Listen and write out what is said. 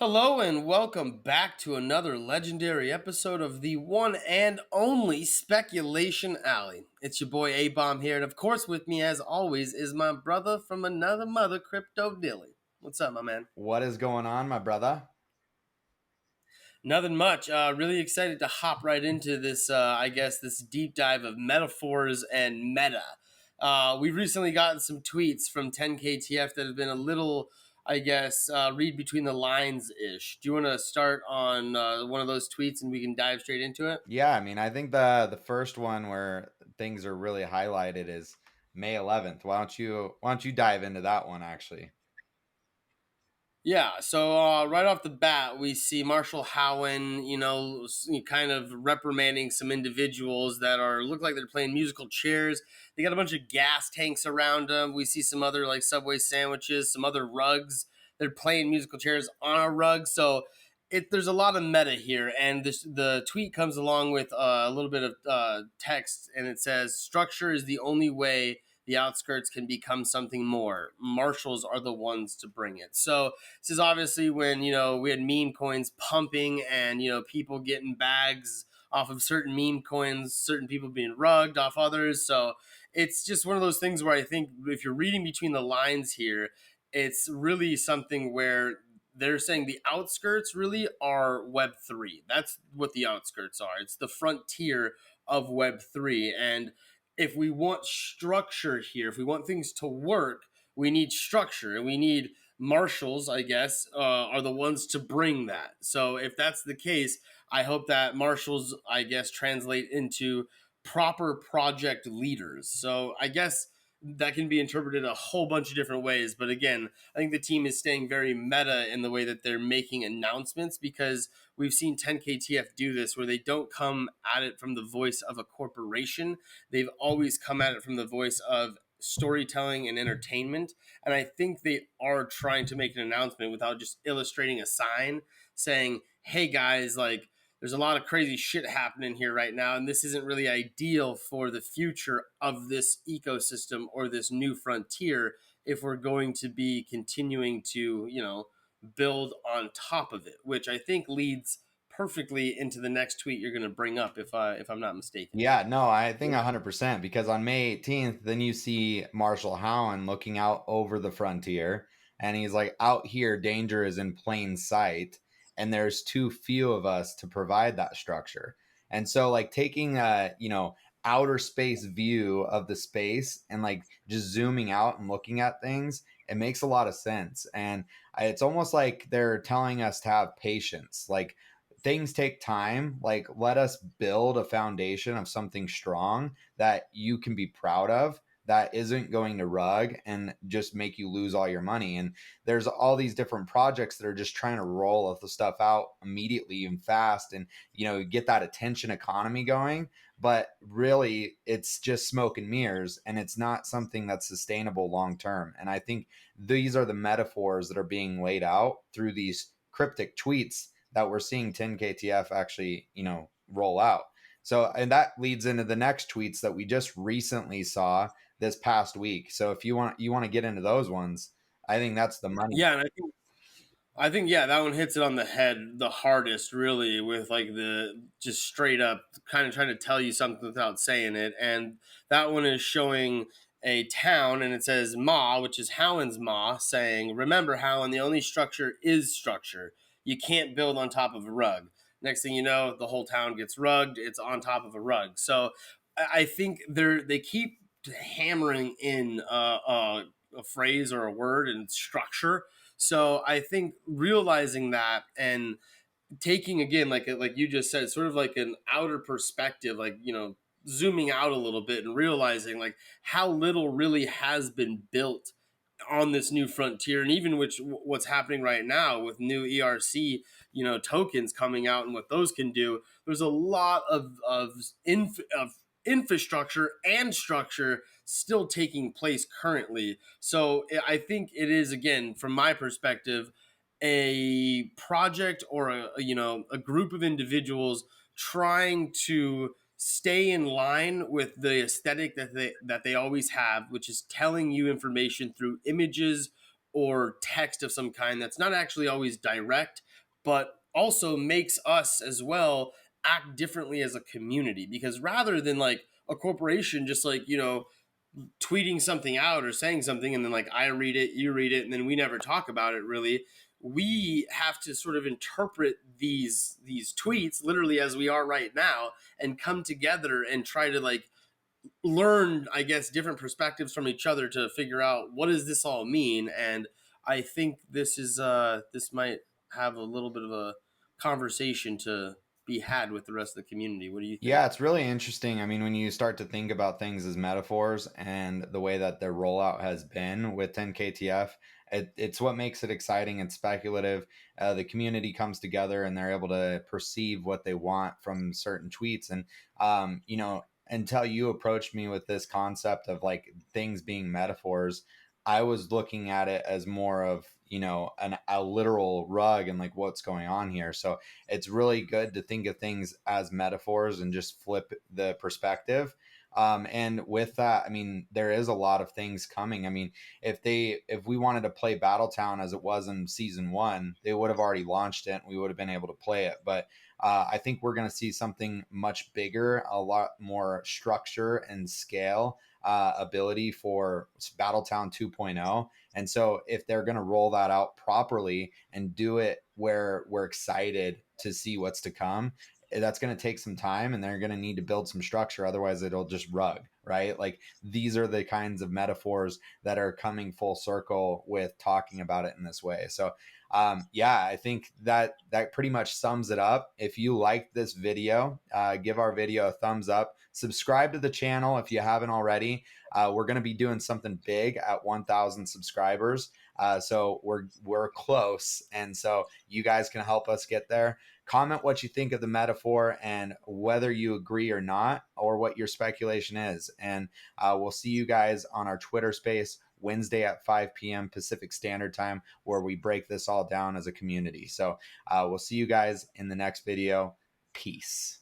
Hello and welcome back to another legendary episode of the one and only Speculation Alley. It's your boy A Bomb here, and of course, with me as always is my brother from another mother, Crypto Dilly. What's up, my man? What is going on, my brother? Nothing much. Really excited to hop right into this. This deep dive of metaphors and meta. We've recently gotten some tweets from 10KTF that have been a little, read between the lines ish. Do you want to start on one of those tweets and we can dive straight into it? Yeah, I mean, I think the first one where things are really highlighted is May 11th. Why don't you dive into that one actually? Yeah, so right off the bat, we see Marshall Howen, kind of reprimanding some individuals that are look like they're playing musical chairs. They got a bunch of gas tanks around them. We see some other like Subway sandwiches, some other rugs. They're playing musical chairs on a rug. So there's a lot of meta here, and the tweet comes along with a little bit of text, and it says, "Structure is the only way." The outskirts can become something more. Marshals are the ones to bring it. So this is obviously when, we had meme coins pumping and, people getting bags off of certain meme coins, certain people being rugged off others. So it's just one of those things where I think if you're reading between the lines here, it's really something where they're saying the outskirts really are Web3. That's what the outskirts are. It's the frontier of Web3. And if we want structure here, if we want things to work, we need structure and we need marshals, I guess, are the ones to bring that. So if that's the case, I hope that marshals, I guess, translate into proper project leaders. So I guess that can be interpreted a whole bunch of different ways. But again, I think the team is staying very meta in the way that they're making announcements because we've seen 10KTF do this where they don't come at it from the voice of a corporation. They've always come at it from the voice of storytelling and entertainment. And I think they are trying to make an announcement without just illustrating a sign saying, hey guys, like there's a lot of crazy shit happening here right now. And this isn't really ideal for the future of this ecosystem or this new frontier if we're going to be continuing to, build on top of it, which I think leads perfectly into the next tweet you're going to bring up if I'm not mistaken Yeah, here. no, I think 100% because on May 18th, then you see Marshall Howen looking out over the frontier and he's like, out here, danger is in plain sight. And there's too few of us to provide that structure. And so, like, taking outer space view of the space and like just zooming out and looking at things, it makes a lot of sense. And it's almost like they're telling us to have patience. Like, things take time. Like, let us build a foundation of something strong that you can be proud of, that isn't going to rug and just make you lose all your money. And there's all these different projects that are just trying to roll the stuff out immediately and fast and, get that attention economy going. But really, it's just smoke and mirrors, and it's not something that's sustainable long term. And I think these are the metaphors that are being laid out through these cryptic tweets that we're seeing 10KTF actually, roll out. So, and that leads into the next tweets that we just recently saw this past week. So if you want to get into those ones, I think that's the money. Yeah, and I think yeah, that one hits it on the head the hardest, really, with like the just straight up kind of trying to tell you something without saying it. And that one is showing a town, and it says Ma, which is Howen's Ma, saying, "Remember, Howen, the only structure is structure. You can't build on top of a rug." Next thing you know, the whole town gets rugged. It's on top of a rug. So I think they keep hammering in a phrase or a word and structure. So I think realizing that and taking again, like you just said, sort of like an outer perspective, like zooming out a little bit and realizing like how little really has been built on this new frontier, and even which what's happening right now with new ERC, tokens coming out and what those can do. There's a lot of infrastructure and structure still taking place currently. So I think it is, again, from my perspective, a project or a group of individuals trying to stay in line with the aesthetic that they always have, which is telling you information through images or text of some kind that's not actually always direct, but also makes us as well act differently as a community. Because rather than like a corporation just like, tweeting something out or saying something and then like I read it, you read it, and then we never talk about it really, we have to sort of interpret these tweets literally as we are right now and come together and try to like learn, I guess, different perspectives from each other to figure out what does this all mean. And I think this might have a little bit of a conversation to be had with the rest of the community. What do you think? Yeah, it's really interesting. I mean, when you start to think about things as metaphors and the way that their rollout has been with 10KTF, it's what makes it exciting and speculative. The community comes together and they're able to perceive what they want from certain tweets. And, until you approached me with this concept of like things being metaphors, I was looking at it as more of, a literal rug and like what's going on here. So it's really good to think of things as metaphors and just flip the perspective. And with that, I mean, there is a lot of things coming. I mean, if we wanted to play Battletown as it was in season one, they would have already launched it and we would have been able to play it. But I think we're going to see something much bigger, a lot more structure and scale, ability for Battletown 2.0. And so if they're going to roll that out properly and do it where we're excited to see what's to come, that's going to take some time and they're going to need to build some structure. Otherwise it'll just rug, right? Like these are the kinds of metaphors that are coming full circle with talking about it in this way. So yeah, I think that pretty much sums it up. If you liked this video, give our video a thumbs up, subscribe to the channel if you haven't already. We're going to be doing something big at 1,000 subscribers. So we're close. And so you guys can help us get there. Comment what you think of the metaphor and whether you agree or not, or what your speculation is. And we'll see you guys on our Twitter space Wednesday at 5 p.m. Pacific Standard Time, where we break this all down as a community. So we'll see you guys in the next video. Peace.